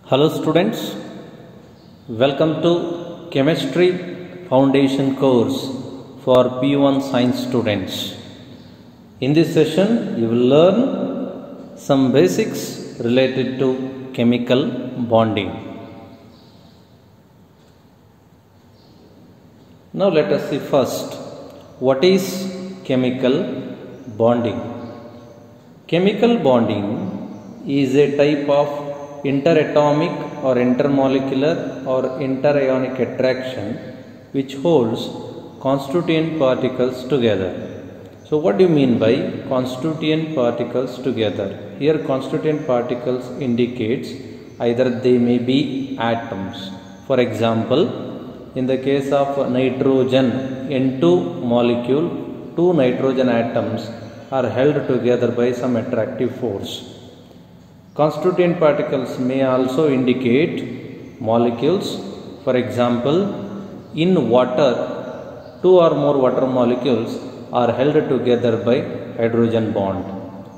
Hello students, welcome to Chemistry Foundation course for P1 Science students. In this session, you will learn some basics related to chemical bonding. Now let us see first, what is chemical bonding? Chemical bonding is a type of interatomic or intermolecular or interionic attraction which holds constituent particles together. So what do you mean by constituent particles together? Here constituent particles indicates either they may be atoms. For example, in the case of nitrogen N2 molecule, two nitrogen atoms are held together by some attractive force. Constituent particles may also indicate molecules. For example, in water, two or more water molecules are held together by hydrogen bond,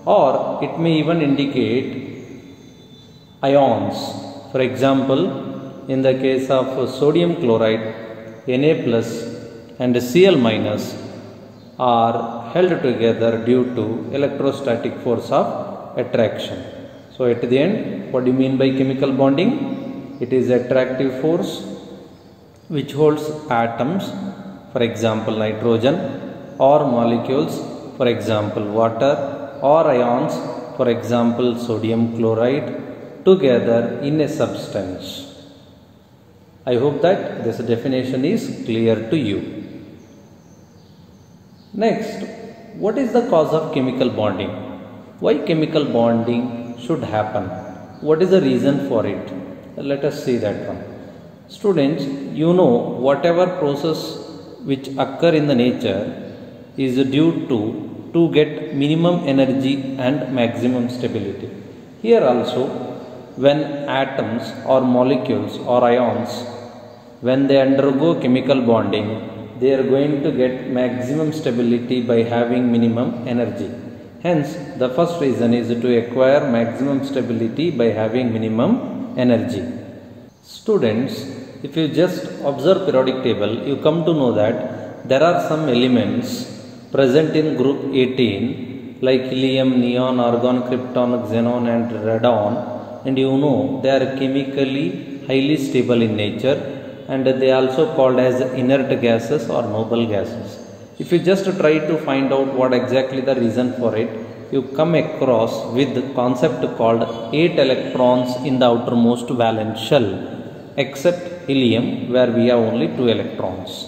or it may even indicate ions. For example, in the case of sodium chloride, Na plus and Cl minus are held together due to electrostatic force of attraction. So at the end, what do you mean by chemical bonding? It is attractive force which holds atoms, for example nitrogen, or molecules, for example water, or ions, for example sodium chloride, together in a substance. I hope that this definition is clear to you. Next, what is the cause of chemical bonding? Why chemical bonding should happen? What is the reason for it? Let us see that one. Students, you know whatever process which occur in the nature is due to get minimum energy and maximum stability. Here also, when atoms or molecules or ions, when they undergo chemical bonding, they are going to get maximum stability by having minimum energy. Hence, the first reason is to acquire maximum stability by having minimum energy. Students, if you just observe periodic table, you come to know that there are some elements present in group 18 like helium, neon, argon, krypton, xenon and radon, and you know they are chemically highly stable in nature, and they are also called as inert gases or noble gases. If you just try to find out what exactly the reason for it, you come across with the concept called 8 electrons in the outermost valence shell, except helium where we have only 2 electrons.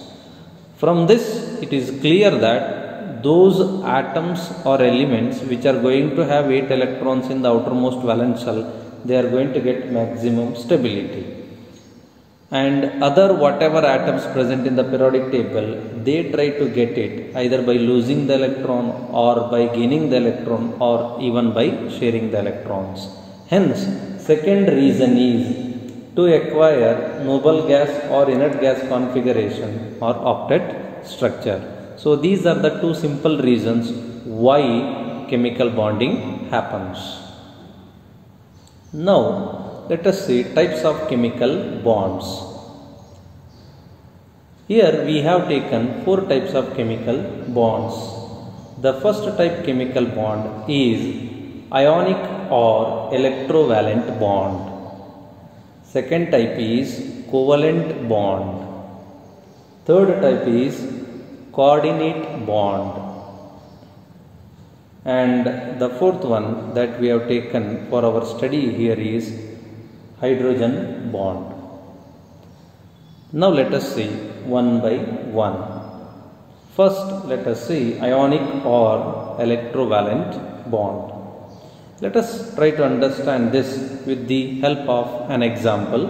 From this, it is clear that those atoms or elements which are going to have 8 electrons in the outermost valence shell, they are going to get maximum stability. And other whatever atoms present in the periodic table, they try to get it either by losing the electron or by gaining the electron or even by sharing the electrons. Hence, second reason is to acquire noble gas or inert gas configuration or octet structure. So these are the two simple reasons why chemical bonding happens. Now, let us see types of chemical bonds. Here we have taken 4 types of chemical bonds. The first type chemical bond is ionic or electrovalent bond. Second type is covalent bond. Third type is coordinate bond. And the fourth one that we have taken for our study here is hydrogen bond. Now let us see one by one. First, let us see ionic or electrovalent bond. Let us try to understand this with the help of an example.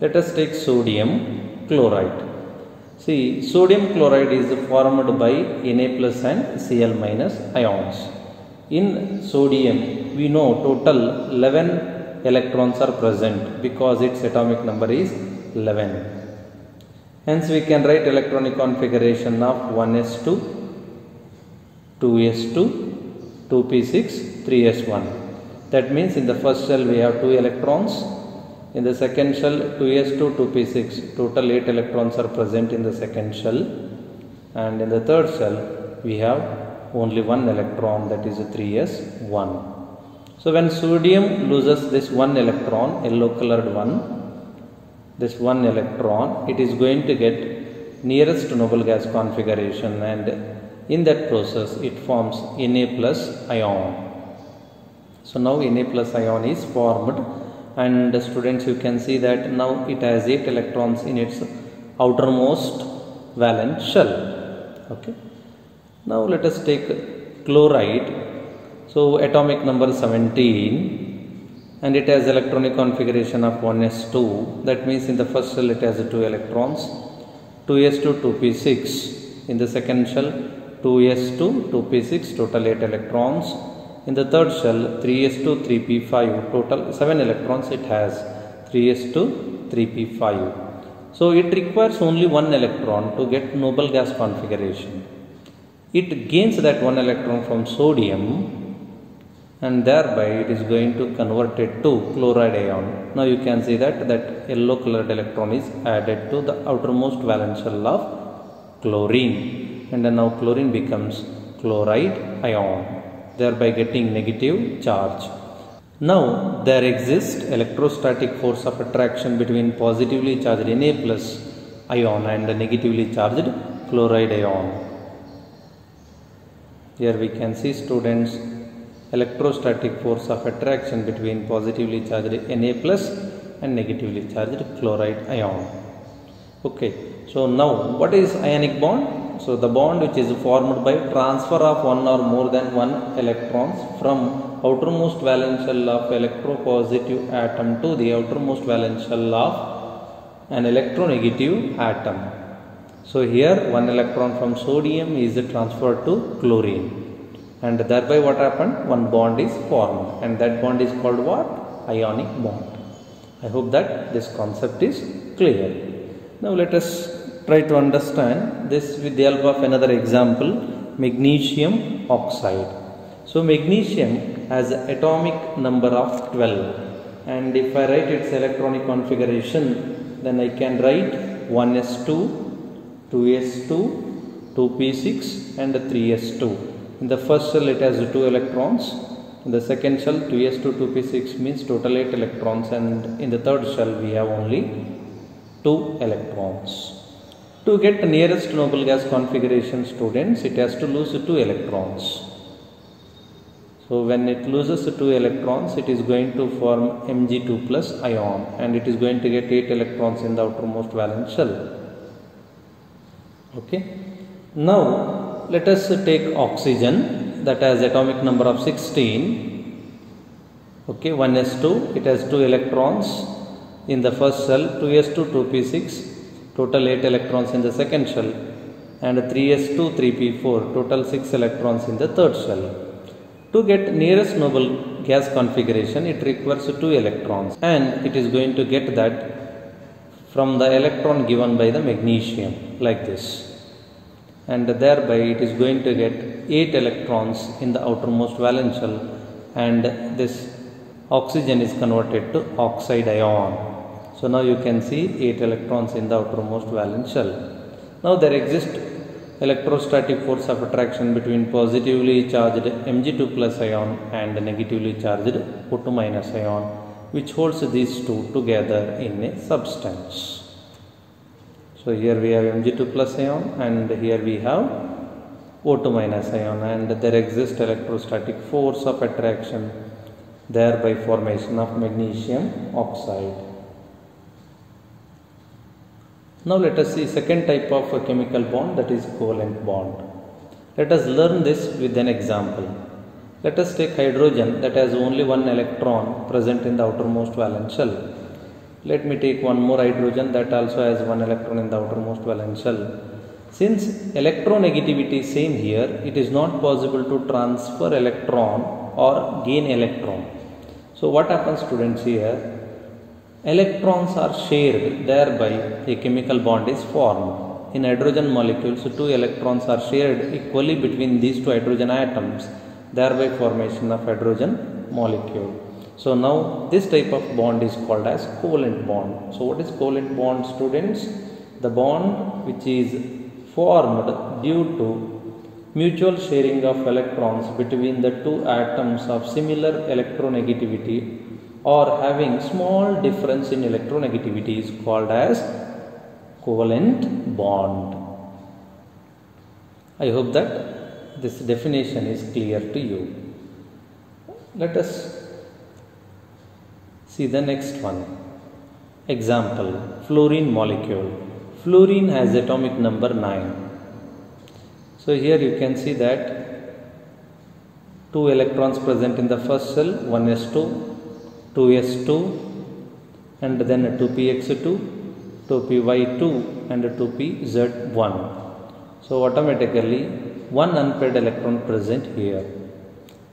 Let us take sodium chloride. See, sodium chloride is formed by Na plus and Cl minus ions. In sodium, we know total 11 electrons are present because its atomic number is 11. Hence, we can write electronic configuration of 1s2, 2s2, 2p6, 3s1. That means in the first cell we have 2 electrons, In the second shell 2s2 2p6, total 8 electrons are present in the second shell, and in the third shell we have only one electron, that is 3s1. So when sodium loses this one electron, yellow colored one, this one electron, it is going to get nearest noble gas configuration, and in that process it forms Na plus ion. So now Na plus ion is formed, and students, you can see that now it has 8 electrons in its outermost valence shell. Okay. Now let us take chloride. So atomic number 17, and it has electronic configuration of 1s2. That means in the first shell it has 2 electrons, 2s2 2p6. In the second shell 2s2 2p6, total 8 electrons. In the third shell 3s2 3p5, total 7 electrons it has, 3s2 3p5. So it requires only one electron to get noble gas configuration. It gains that one electron from sodium, and thereby it is going to convert it to chloride ion. Now you can see that yellow colored electron is added to the outermost valence shell of chlorine, and then now chlorine becomes chloride ion, thereby getting negative charge. Now there exists electrostatic force of attraction between positively charged Na plus ion and the negatively charged chloride ion. Here we can see, students, electrostatic force of attraction between positively charged Na plus and negatively charged chloride ion. Okay, so now what is ionic bond? So the bond which is formed by transfer of one or more than one electrons from outermost valence shell of electropositive atom to the outermost valence shell of an electronegative atom. So here one electron from sodium is transferred to chlorine, and thereby what happened? One bond is formed, and that bond is called what? Ionic bond. I hope that this concept is clear. Now let us try to understand this with the help of another example, magnesium oxide. So magnesium has atomic number of 12, and if I write its electronic configuration, then I can write 1s2, 2s2, 2p6 and 3s2. In the first shell it has 2 electrons, in the second shell 2s2, 2p6 means total 8 electrons, and in the third shell we have only 2 electrons. To get nearest noble gas configuration, students, it has to lose 2 electrons. So when it loses 2 electrons, it is going to form Mg2 plus ion, and it is going to get 8 electrons in the outermost valence shell. Okay. Now let us take oxygen, that has atomic number of 16. Okay, 1s2, it has 2 electrons in the first shell, 2s2 2p6, total 8 electrons in the second shell, and 3s2 3p4, total 6 electrons in the third shell. To get nearest noble gas configuration, it requires 2 electrons, and it is going to get that from the electron given by the magnesium, like this, and thereby it is going to get 8 electrons in the outermost valence shell, and this oxygen is converted to oxide ion. So now you can see 8 electrons in the outermost valence shell. Now there exists electrostatic force of attraction between positively charged Mg2 plus ion and negatively charged O2 minus ion, which holds these two together in a substance. So here we have Mg2 plus ion, and here we have O2 minus ion, and there exists electrostatic force of attraction, thereby formation of magnesium oxide. Now let us see second type of a chemical bond, that is covalent bond. Let us learn this with an example. Let us take hydrogen that has only one electron present in the outermost valence shell. Let me take one more hydrogen that also has one electron in the outermost valence shell. Since electronegativity is same here, it is not possible to transfer electron or gain electron. So what happens, students, here? Electrons are shared, thereby a chemical bond is formed. In hydrogen molecules, 2 electrons are shared equally between these 2 hydrogen atoms, thereby formation of hydrogen molecule. So now this type of bond is called as covalent bond. So what is covalent bond, students? The bond which is formed due to mutual sharing of electrons between the two atoms of similar electronegativity or having small difference in electronegativity is called as covalent bond. I hope that this definition is clear to you. Let us see the next one. Example, fluorine molecule. Fluorine has atomic number 9. So here you can see that 2 electrons present in the first cell, 1s2, 2s2 and then 2px2, 2py2 and 2pz1. So automatically one unpaired electron present here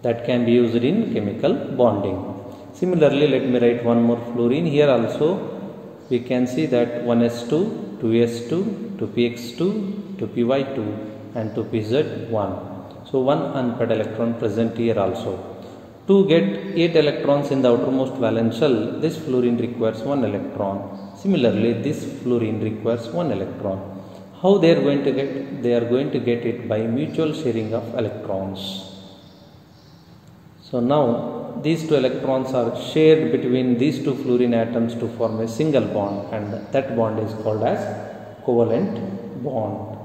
that can be used in chemical bonding. Similarly, let me write one more fluorine. Here also we can see that 1s2, 2s2, 2px2, 2py2 and 2pz1. So one unpaired electron present here also. To get 8 electrons in the outermost valence shell, this fluorine requires 1 electron. Similarly, this fluorine requires 1 electron. How they are going to get? They are going to get it by mutual sharing of electrons. So now these 2 electrons are shared between these 2 fluorine atoms to form a single bond, and that bond is called as covalent bond.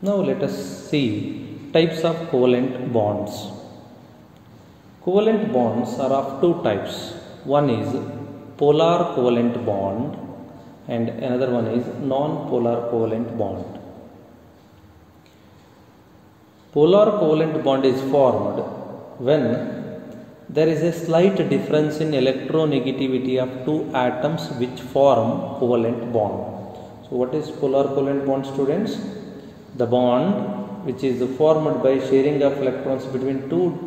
Now let us see types of covalent bonds. Covalent bonds are of 2 types. One is polar covalent bond and another one is non-polar covalent bond. Polar covalent bond is formed when there is a slight difference in electronegativity of 2 atoms which form covalent bond. So what is polar covalent bond, students? The bond which is formed by sharing of electrons between 2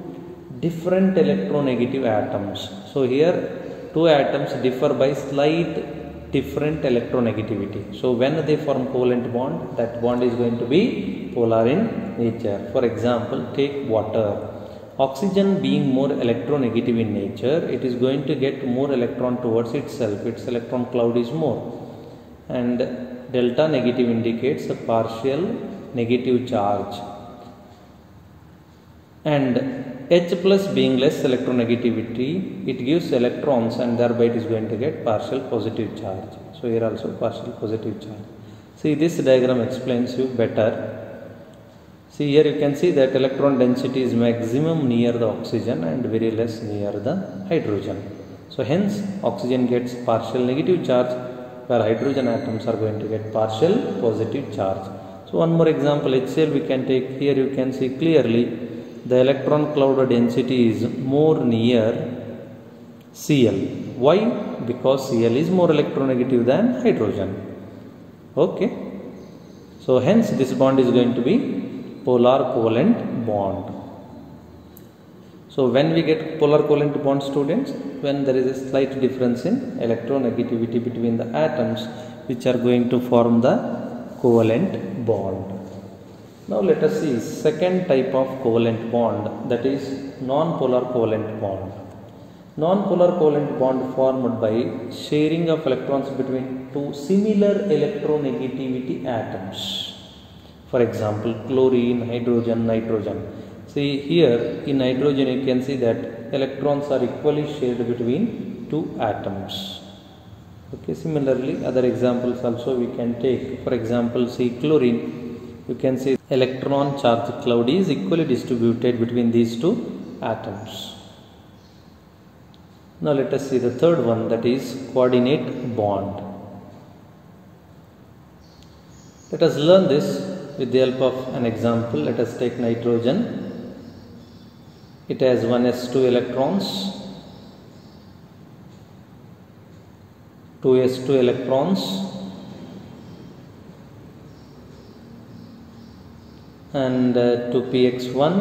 different electronegative atoms. So here 2 atoms differ by slight different electronegativity. So when they form covalent bond, that bond is going to be polar in nature. For example, take water. Oxygen being more electronegative in nature, it is going to get more electron towards itself. Its electron cloud is more. And delta negative indicates a partial negative charge. And H plus being less electronegativity, it gives electrons and thereby it is going to get partial positive charge. So here also partial positive charge. See, this diagram explains you better. See, here you can see that electron density is maximum near the oxygen and very less near the hydrogen. So hence oxygen gets partial negative charge where hydrogen atoms are going to get partial positive charge. So one more example, HCl we can take. Here you can see clearly the electron cloud density is more near Cl. Why? Because Cl is more electronegative than hydrogen. Okay. So hence this bond is going to be polar covalent bond. So when we get polar covalent bond, students, when there is a slight difference in electronegativity between the atoms which are going to form the covalent bond. Now let us see second type of covalent bond, that is non-polar covalent bond. Non-polar covalent bond formed by sharing of electrons between 2 similar electronegativity atoms. For example, chlorine, hydrogen, nitrogen. See here in nitrogen you can see that electrons are equally shared between 2 atoms. Okay, similarly other examples also we can take. For example, see chlorine. You can see electron charge cloud is equally distributed between these 2 atoms. Now let us see the third one, that is coordinate bond. Let us learn this with the help of an example. Let us take nitrogen. It has 1s2 electrons, 2s2 electrons, and 2px1.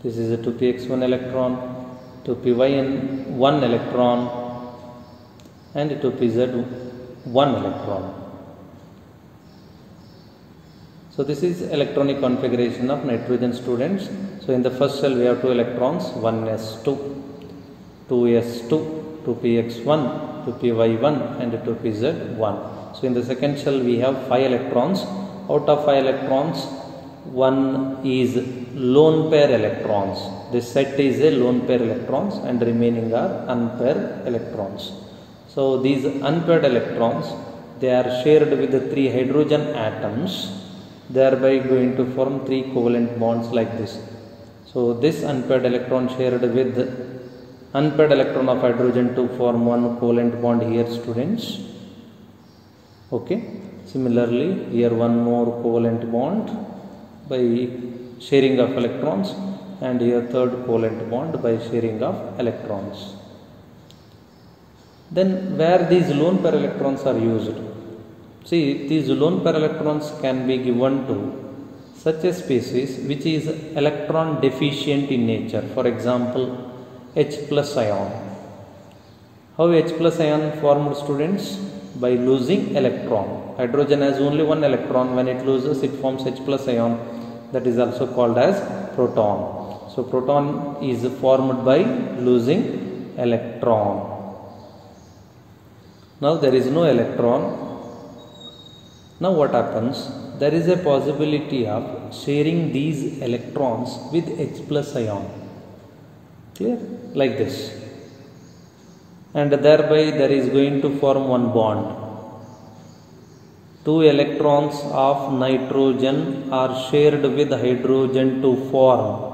This is a 2px1 electron, 2pyn1 electron, and 2pz1 electron. So this is electronic configuration of nitrogen, students. So in the first shell we have 2 electrons, 1s2, 2s2, 2px1, 2py1 and 2pz1. So in the second shell we have 5 electrons. Out of 5 electrons, one is lone pair electrons. This set is a lone pair electrons and remaining are unpaired electrons. So these unpaired electrons, they are shared with the 3 hydrogen atoms, thereby going to form 3 covalent bonds like this. So this unpaired electron shared with unpaired electron of hydrogen to form one covalent bond here, students. Okay. Similarly, here one more covalent bond by sharing of electrons, and here third covalent bond by sharing of electrons. Then where these lone pair electrons are used? See, these lone pair electrons can be given to such a species which is electron deficient in nature. For example, H plus ion. How H plus ion formed, students? By losing electron. Hydrogen has only one electron. When it loses, it forms H plus ion. That is also called as proton. So proton is formed by losing electron. Now there is no electron. Now what happens? There is a possibility of sharing these electrons with H plus ion. Clear? Like this. And thereby there is going to form one bond. 2 electrons of nitrogen are shared with hydrogen to form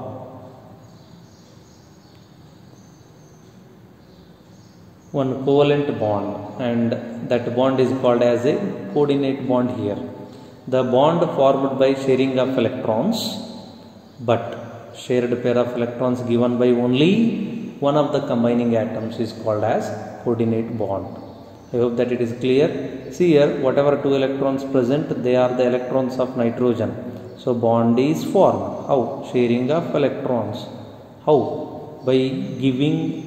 one covalent bond, and that bond is called as a coordinate bond here. The bond formed by sharing of electrons, but shared pair of electrons given by only one of the combining atoms is called as coordinate bond. I hope that it is clear. See here, whatever 2 electrons present, they are the electrons of nitrogen. So bond is formed. How? Sharing of electrons. How? By giving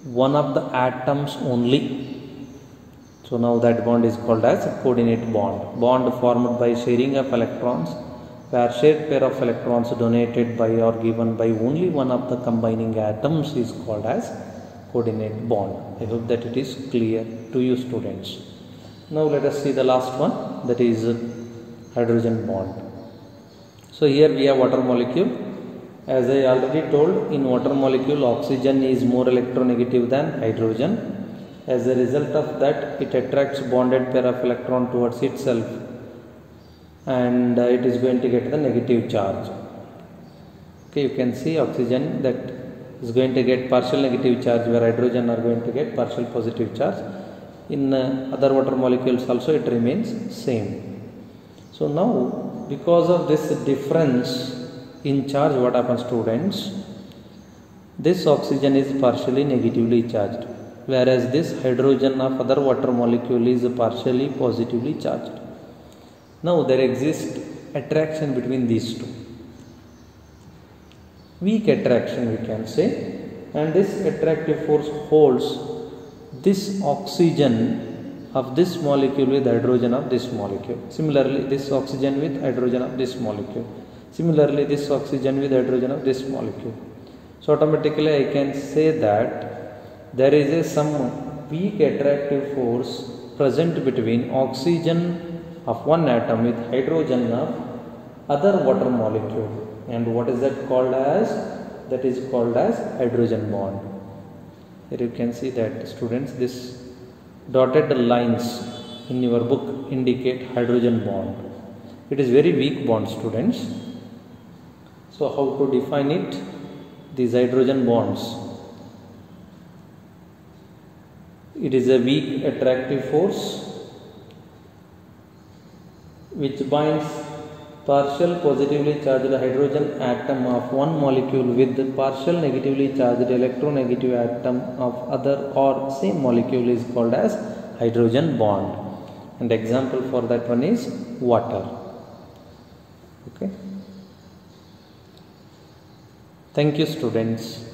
one of the atoms only. So now that bond is called as coordinate bond. Bond formed by sharing of electrons, where shared pair of electrons donated by or given by only one of the combining atoms is called as coordinate bond. I hope that it is clear to you, students. Now let us see the last one, that is hydrogen bond. So here we have water molecule. As I already told, in water molecule oxygen is more electronegative than hydrogen. As a result of that, it attracts bonded pair of electron towards itself, and it is going to get the negative charge. Okay, you can see oxygen that is going to get partial negative charge, where hydrogen are going to get partial positive charge. In other water molecules also it remains same. So now because of this difference in charge, what happens, students? This oxygen is partially negatively charged, whereas this hydrogen of other water molecule is partially positively charged. Now there exists attraction between these two. Weak attraction, we can say, and this attractive force holds this oxygen of this molecule with hydrogen of this molecule. Similarly, this oxygen with hydrogen of this molecule. Similarly, this oxygen with hydrogen of this molecule. So automatically I can say that there is some weak attractive force present between oxygen of one atom with hydrogen of other water molecule. And what is that called as? That is called as hydrogen bond. Here you can see that, students, this dotted lines in your book indicate hydrogen bond. It is very weak bond, students. So how to define it? These hydrogen bonds. It is a weak attractive force which binds partial positively charged hydrogen atom of one molecule with partial negatively charged electronegative atom of other or same molecule is called as hydrogen bond. And example for that one is water. Okay. Thank you, students.